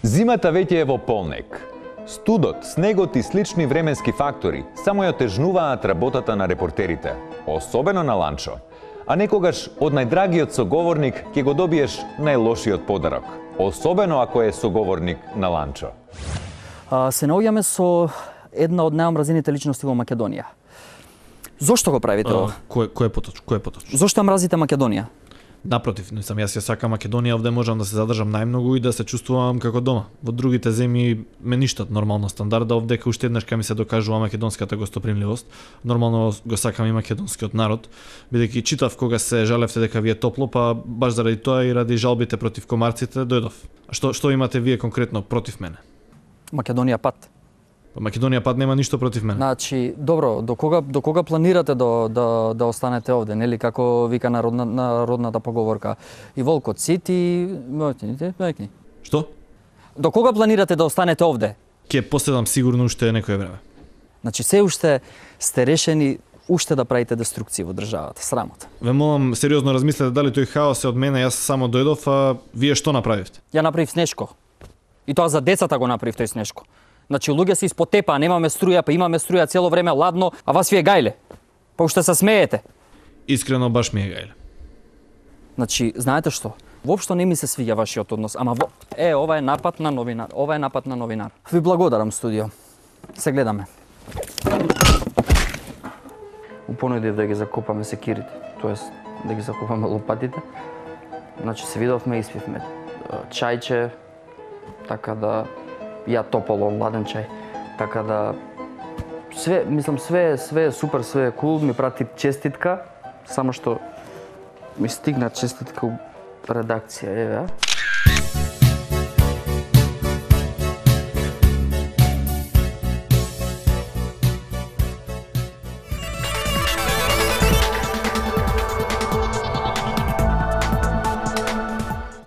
Зимата веќе е во полнек. Студот, снегот и слични временски фактори само ја отежнуваат работата на репортерите, особено на ланчо. А некогаш од најдрагиот соговорник ќе го добиеш најлошиот подарок, особено ако е соговорник на ланчо. Се наоѓаме со една од најомразените личности во Македонија. Зошто го правите ова? Кој е поточно? Зошто мразите Македонија? Напротив, јас ја сакам Македонија, овде можам да се задржам најмногу и да се чувствувам како дома. Во другите земји ме ништат нормално стандарда, овде уште еднаш ми се докажува македонската гостопримливост. Нормално го сакам и македонскиот народ, бидејќи читав кога се жалевте дека ви е топло, па баш заради тоа и ради жалбите против комарците дојдов. А што имате вие конкретно против мене? Македонија пат. Македонија пат нема ништо против мене. Значи, добро, до кога планирате да останете овде, нели, како вика народната поговорка? И волкот сит и мојкни. Што? До кога планирате да останете овде? Ќе поседам сигурно уште некое време. Значи, се уште сте решени уште да правите деструкција во државата, срамота. Ве молам, сериозно размислете дали тој хаос е од мене, јас само дојдов, а вие што направивте? Ја направив снешко. И тоа за децата го направив тој снешко. Значи, луѓе се испод тепа, немаме струја, па имаме струја цело време ладно, а вас ви е гајле. Па уште се смеете. Искрено баш ми е гајле. Значи, знаете што? Воопшто не ми се свиѓа вашиот однос, ама ова е напад на новинар. Ова е напад на новинар. Ви благодарам, студио. Се гледаме. Упонудив да ги закопаме секирите, тоест да ги закопаме лопатите. Значи, се видовме и испивме чајче, така да ја тополо, ладен чај. Така да све е супер, све е кул, ми прати честитка, само што ми стигна честитка у редакција, еве.